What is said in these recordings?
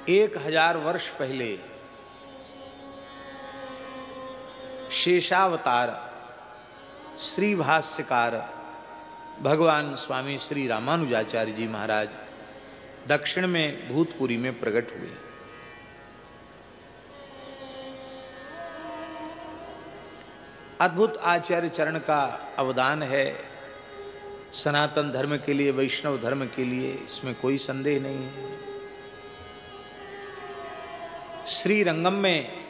1000 वर्ष पहले शेषावतार श्री भाष्यकार भगवान स्वामी श्री रामानुजाचार्य जी महाराज दक्षिण में भूतपुरी में प्रकट हुए। अद्भुत आचार्य चरण का अवदान है सनातन धर्म के लिए, वैष्णव धर्म के लिए, इसमें कोई संदेह नहीं है। श्री रंगम में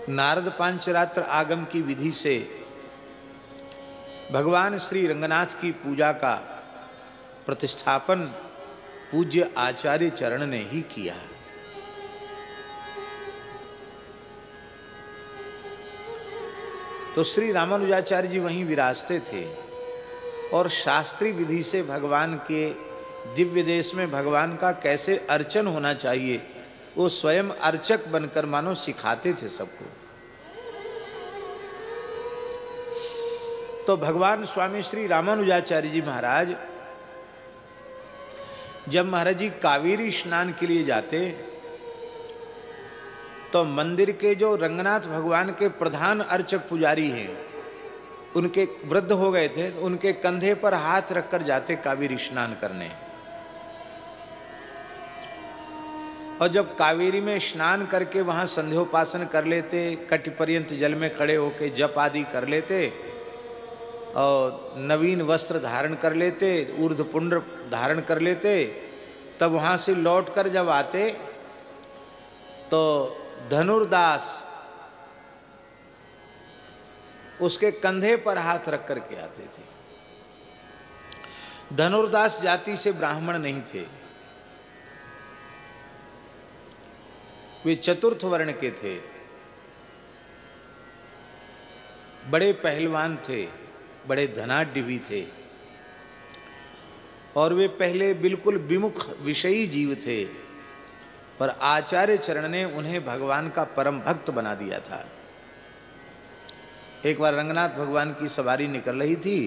नारद पांचरात्र आगम की विधि से भगवान श्री रंगनाथ की पूजा का प्रतिष्ठापन पूज्य आचार्य चरण ने ही किया। तो श्री रामानुजाचार्य जी वहीं विराजते थे और शास्त्रीय विधि से भगवान के दिव्य देश में भगवान का कैसे अर्चन होना चाहिए वो स्वयं अर्चक बनकर मानो सिखाते थे सबको। तो भगवान स्वामी श्री रामानुजाचार्य जी महाराज जब महाराज जी कावेरी स्नान के लिए जाते तो मंदिर के जो रंगनाथ भगवान के प्रधान अर्चक पुजारी हैं उनके वृद्ध हो गए थे, उनके कंधे पर हाथ रखकर जाते कावेरी स्नान करने। और जब कावेरी में स्नान करके वहां संध्योपासन कर लेते, कटिपर्यंत जल में खड़े होके जप आदि कर लेते और नवीन वस्त्र धारण कर लेते, ऊर्ध्वपुंड धारण कर लेते, तब वहां से लौटकर जब आते तो धनुर्दास उसके कंधे पर हाथ रख करके आते थे। धनुर्दास जाति से ब्राह्मण नहीं थे, वे चतुर्थ वर्ण के थे, बड़े पहलवान थे, बड़े धनाढ्य भी थे और वे पहले बिल्कुल विमुख विषयी जीव थे, पर आचार्य चरण ने उन्हें भगवान का परम भक्त बना दिया था। एक बार रंगनाथ भगवान की सवारी निकल रही थी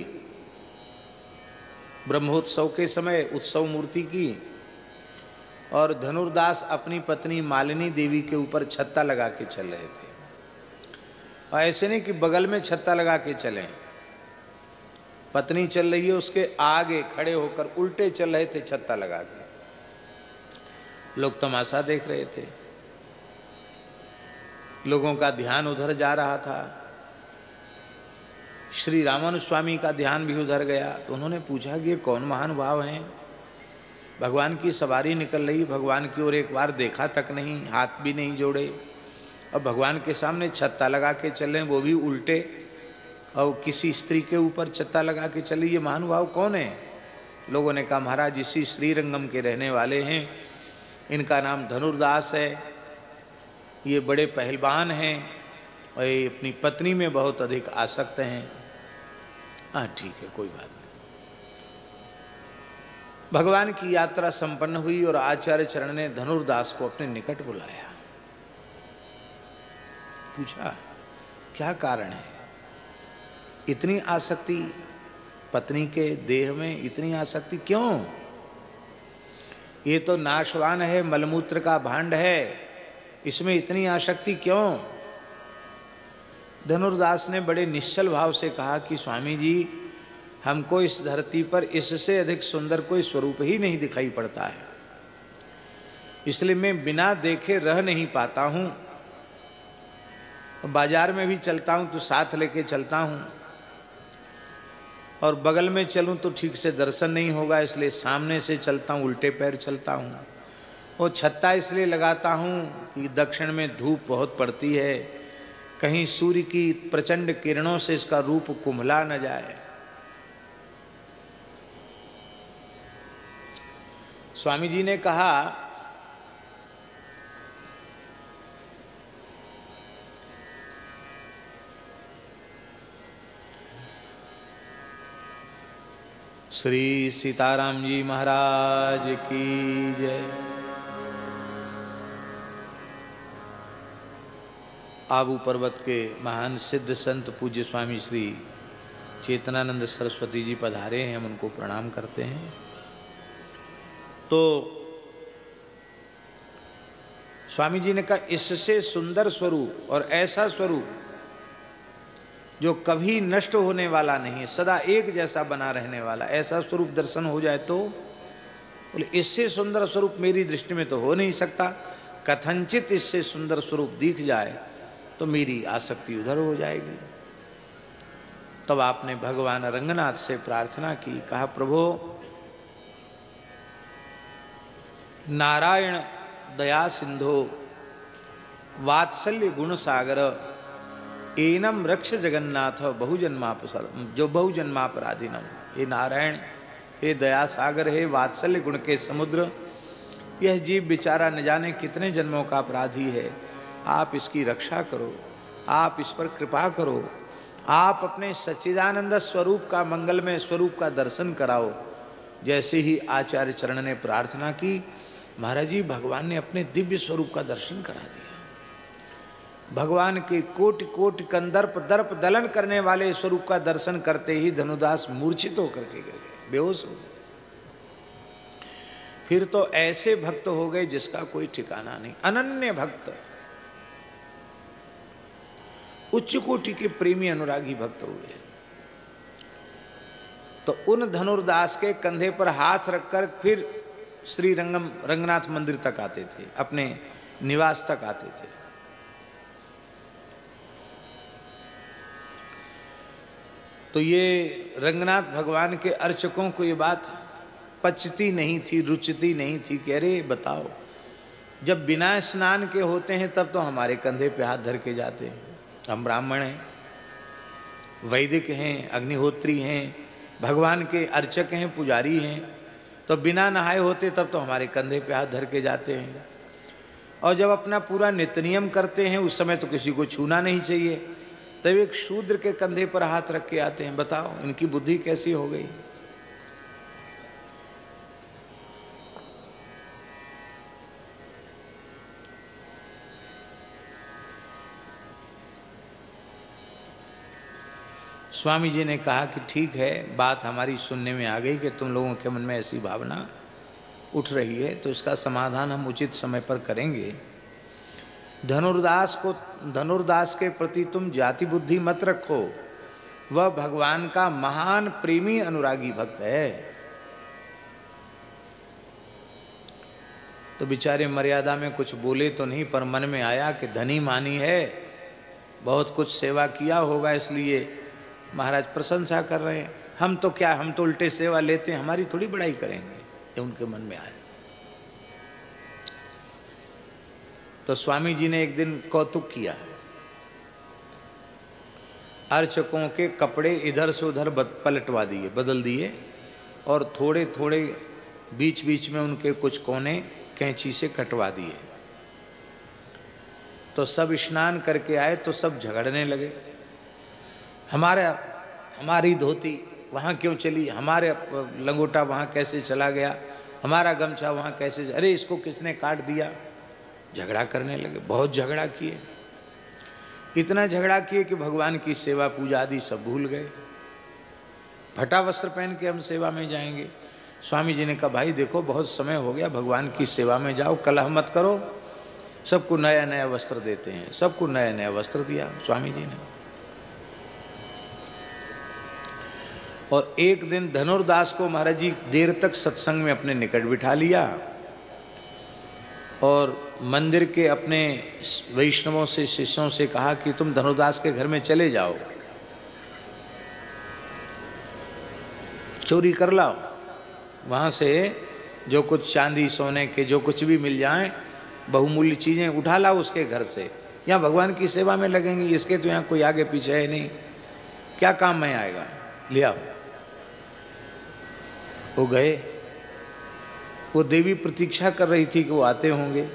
ब्रह्मोत्सव के समय, उत्सव मूर्ति की, और धनुर्दास अपनी पत्नी मालिनी देवी के ऊपर छत्ता लगा के चल रहे थे। और ऐसे नहीं कि बगल में छत्ता लगा के चलें, पत्नी चल रही है उसके आगे खड़े होकर उल्टे चल रहे थे छत्ता लगा के। लोग तमाशा देख रहे थे, लोगों का ध्यान उधर जा रहा था, श्री रामानुज स्वामी का ध्यान भी उधर गया। तो उन्होंने पूछा कि ये कौन महानुभाव हैं, भगवान की सवारी निकल रही, भगवान की ओर एक बार देखा तक नहीं, हाथ भी नहीं जोड़े, और भगवान के सामने छत्ता लगा के चले, वो भी उल्टे, और किसी स्त्री के ऊपर छत्ता लगा के चले, ये महानुभाव कौन है? लोगों ने कहा महाराज इसी श्रीरंगम के रहने वाले हैं, इनका नाम धनुर्दास है, ये बड़े पहलवान हैं और ये अपनी पत्नी में बहुत अधिक आसक्त हैं। हाँ ठीक है, कोई बात नहीं। भगवान की यात्रा संपन्न हुई और आचार्य चरण ने धनुर्दास को अपने निकट बुलाया, पूछा क्या कारण है, इतनी आसक्ति पत्नी के देह में, इतनी आसक्ति क्यों? ये तो नाशवान है, मलमूत्र का भांड है, इसमें इतनी आसक्ति क्यों? धनुर्दास ने बड़े निश्चल भाव से कहा कि स्वामी जी, हमको इस धरती पर इससे अधिक सुंदर कोई स्वरूप ही नहीं दिखाई पड़ता है, इसलिए मैं बिना देखे रह नहीं पाता हूँ। बाजार में भी चलता हूँ तो साथ लेके चलता हूँ, और बगल में चलूँ तो ठीक से दर्शन नहीं होगा, इसलिए सामने से चलता हूँ, उल्टे पैर चलता हूँ। वो छत्ता इसलिए लगाता हूँ कि दक्षिण में धूप बहुत पड़ती है, कहीं सूर्य की प्रचंड किरणों से इसका रूप कुम्हला न जाए। स्वामी जी ने कहा श्री सीताराम जी महाराज की जय। आबू पर्वत के महान सिद्ध संत पूज्य स्वामी श्री चेतनानंद सरस्वती जी पधारे हैं, हम उनको प्रणाम करते हैं। तो स्वामी जी ने कहा इससे सुंदर स्वरूप और ऐसा स्वरूप जो कभी नष्ट होने वाला नहीं, सदा एक जैसा बना रहने वाला, ऐसा स्वरूप दर्शन हो जाए तो बोले इससे सुंदर स्वरूप मेरी दृष्टि में तो हो नहीं सकता, कथनचित इससे सुंदर स्वरूप दिख जाए तो मेरी आसक्ति उधर हो जाएगी। तब आपने भगवान रंगनाथ से प्रार्थना की, कहा प्रभु नारायण दया सिंधो वात्सल्य गुण सागर एनम रक्ष जगन्नाथ बहुजन्मापसर जो बहुजन्मापराधीनम। हे नारायण, हे दया सागर, हे वात्सल्य गुण के समुद्र, यह जीव बेचारा न जाने कितने जन्मों का अपराधी है, आप इसकी रक्षा करो, आप इस पर कृपा करो, आप अपने सच्चिदानंद स्वरूप का मंगलमय स्वरूप का दर्शन कराओ। जैसे ही आचार्य चरण ने प्रार्थना की, महाराज जी भगवान ने अपने दिव्य स्वरूप का दर्शन करा दिया। भगवान के कोटि कोटि कंदर्प दर्प दलन करने वाले स्वरूप का दर्शन करते ही धनुदास मूर्छित होकर के गिर गए, बेहोश हो गए। फिर तो ऐसे भक्त हो गए जिसका कोई ठिकाना नहीं, अनन्य भक्त, उच्च कोटि के प्रेमी अनुरागी भक्त हो गए। तो उन धनुर्दास के कंधे पर हाथ रखकर फिर श्री रंगनाथ मंदिर तक आते थे, अपने निवास तक आते थे। तो ये रंगनाथ भगवान के अर्चकों को ये बात पचती नहीं थी, रुचती नहीं थी कि अरे बताओ, जब बिना स्नान के होते हैं तब तो हमारे कंधे पे हाथ धर के जाते हैं। हम ब्राह्मण हैं, वैदिक हैं, अग्निहोत्री हैं, भगवान के अर्चक हैं, पुजारी हैं, तो बिना नहाए होते तब तो हमारे कंधे पे हाथ धर के जाते हैं। और जब अपना पूरा नित्य नियम करते हैं उस समय तो किसी को छूना नहीं चाहिए, तब एक शूद्र के कंधे पर हाथ रख के आते हैं। बताओ इनकी बुद्धि कैसी हो गई। स्वामी जी ने कहा कि ठीक है, बात हमारी सुनने में आ गई कि तुम लोगों के मन में ऐसी भावना उठ रही है, तो इसका समाधान हम उचित समय पर करेंगे। धनुर्दास के प्रति तुम जाति बुद्धि मत रखो, वह भगवान का महान प्रेमी अनुरागी भक्त है। तो बेचारे मर्यादा में कुछ बोले तो नहीं, पर मन में आया कि धनी मानी है, बहुत कुछ सेवा किया होगा, इसलिए महाराज प्रशंसा कर रहे हैं। हम तो क्या, हम तो उल्टे सेवा लेते हैं, हमारी थोड़ी बड़ाई करेंगे, ये उनके मन में आया। तो स्वामी जी ने एक दिन कौतुक किया, अर्चकों के कपड़े इधर से उधर पलटवा दिए, बदल दिए, और थोड़े थोड़े बीच बीच में उनके कुछ कोने कैंची से कटवा दिए। तो सब स्नान करके आए तो सब झगड़ने लगे, हमारी धोती वहाँ क्यों चली, हमारे लंगोटा वहाँ कैसे चला गया, हमारा गमछा वहाँ कैसे, अरे इसको किसने काट दिया। झगड़ा करने लगे, बहुत झगड़ा किए, इतना झगड़ा किए कि भगवान की सेवा पूजा आदि सब भूल गए। फटा वस्त्र पहन के हम सेवा में जाएंगे। स्वामी जी ने कहा भाई देखो बहुत समय हो गया, भगवान की सेवा में जाओ, कलह मत करो। सबको नया नया वस्त्र देते हैं, सबको नया नया वस्त्र दिया स्वामी जी ने। और एक दिन धनुर्दास को महाराज जी देर तक सत्संग में अपने निकट बिठा लिया और मंदिर के अपने वैष्णवों से, शिष्यों से कहा कि तुम धनुर्दास के घर में चले जाओ, चोरी कर लाओ, वहाँ से जो कुछ चांदी सोने के जो कुछ भी मिल जाए, बहुमूल्य चीज़ें उठा लाओ उसके घर से। यहाँ भगवान की सेवा में लगेंगे, इसके तो यहाँ कोई आगे पीछे है नहीं, क्या काम में आएगा, ले आओ। वो गए, वो देवी प्रतीक्षा कर रही थी कि वो आते होंगे,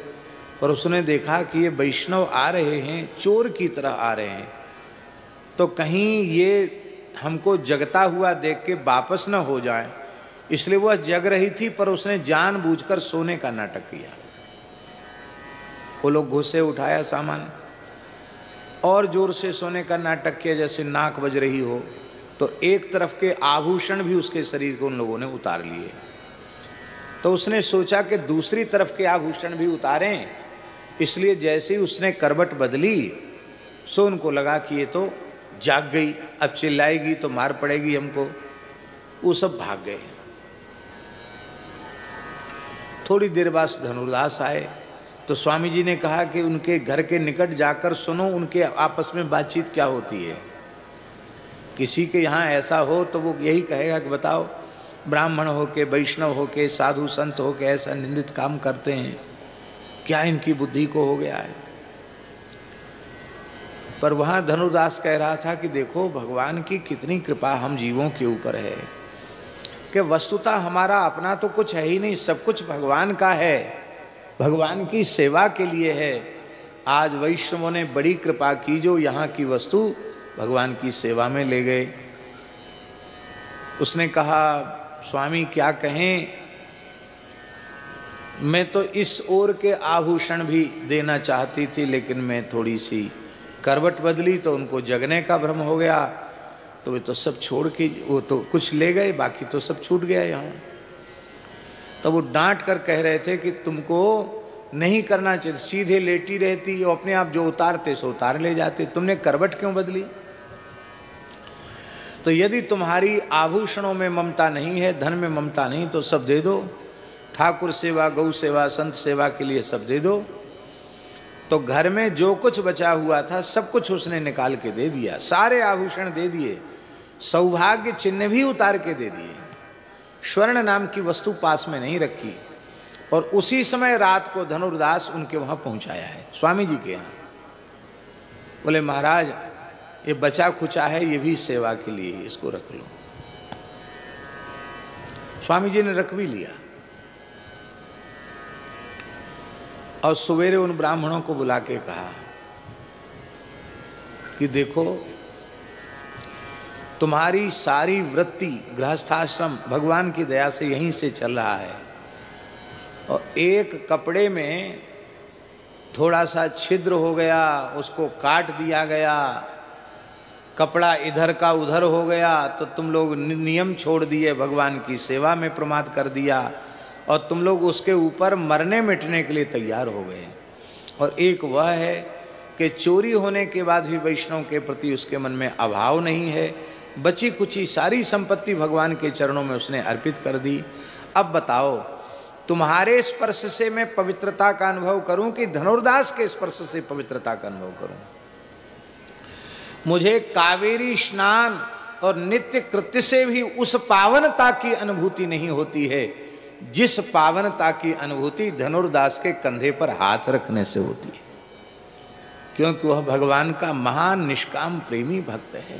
और उसने देखा कि ये वैष्णव आ रहे हैं, चोर की तरह आ रहे हैं, तो कहीं ये हमको जगता हुआ देख के वापस न हो जाए, इसलिए वह जग रही थी, पर उसने जानबूझकर सोने का नाटक किया। वो लोग घुसे, उठाया सामान और जोर से सोने का नाटक किया जैसे नाक बज रही हो, तो एक तरफ के आभूषण भी उसके शरीर को उन लोगों ने उतार लिए। तो उसने सोचा कि दूसरी तरफ के आभूषण भी उतारें, इसलिए जैसे ही उसने करवट बदली सो उनको लगा कि ये तो जाग गई, अब चिल्लाएगी तो मार पड़ेगी हमको। वो सब भाग गए। थोड़ी देर बाद धनुर्दास आए तो स्वामी जी ने कहा कि उनके घर के निकट जाकर सुनो उनके आपस में बातचीत क्या होती है। किसी के यहाँ ऐसा हो तो वो यही कहेगा कि बताओ, ब्राह्मण हो के, वैष्णव हो के, साधु संत हो के ऐसा निंदित काम करते हैं, क्या इनकी बुद्धि को हो गया है। पर वहाँ धनुर्दास कह रहा था कि देखो भगवान की कितनी कृपा हम जीवों के ऊपर है कि वस्तुतः हमारा अपना तो कुछ है ही नहीं, सब कुछ भगवान का है, भगवान की सेवा के लिए है। आज वैष्णवों ने बड़ी कृपा की जो यहाँ की वस्तु भगवान की सेवा में ले गए। उसने कहा स्वामी क्या कहें, मैं तो इस ओर के आभूषण भी देना चाहती थी, लेकिन मैं थोड़ी सी करवट बदली तो उनको जगने का भ्रम हो गया, तो वे तो सब छोड़ के वो तो कुछ ले गए, बाकी तो सब छूट गया यहाँ। तो वो डांट कर कह रहे थे कि तुमको नहीं करना चाहिए, सीधे लेटी रहती और अपने आप जो उतारते सो उतार ले जाते, तुमने करवट क्यों बदली। तो यदि तुम्हारी आभूषणों में ममता नहीं है, धन में ममता नहीं, तो सब दे दो, ठाकुर सेवा, गौ सेवा, संत सेवा के लिए सब दे दो। तो घर में जो कुछ बचा हुआ था सब कुछ उसने निकाल के दे दिया, सारे आभूषण दे दिए, सौभाग्य चिन्ह भी उतार के दे दिए, स्वर्ण नाम की वस्तु पास में नहीं रखी। और उसी समय रात को धनुर्दास उनके वहां पहुंचाया है, स्वामी जी के यहाँ। बोले महाराज ये बचा खुचा है, ये भी सेवा के लिए, इसको रख लो। स्वामी जी ने रख भी लिया और सवेरे उन ब्राह्मणों को बुला के कहा कि देखो तुम्हारी सारी वृत्ति गृहस्थाश्रम भगवान की दया से यहीं से चल रहा है, और एक कपड़े में थोड़ा सा छिद्र हो गया, उसको काट दिया गया, कपड़ा इधर का उधर हो गया, तो तुम लोग नियम छोड़ दिए, भगवान की सेवा में प्रमाद कर दिया, और तुम लोग उसके ऊपर मरने मिटने के लिए तैयार हो गए। और एक वह है कि चोरी होने के बाद भी वैष्णव के प्रति उसके मन में अभाव नहीं है, बची कुची सारी संपत्ति भगवान के चरणों में उसने अर्पित कर दी। अब बताओ तुम्हारे स्पर्श से मैं पवित्रता का अनुभव करूं कि धनुर्दास के स्पर्श से पवित्रता का अनुभव करूं। मुझे कावेरी स्नान और नित्य कृत्य से भी उस पावनता की अनुभूति नहीं होती है जिस पावनता की अनुभूति धनुर्दास के कंधे पर हाथ रखने से होती है, क्योंकि वह भगवान का महान निष्काम प्रेमी भक्त है।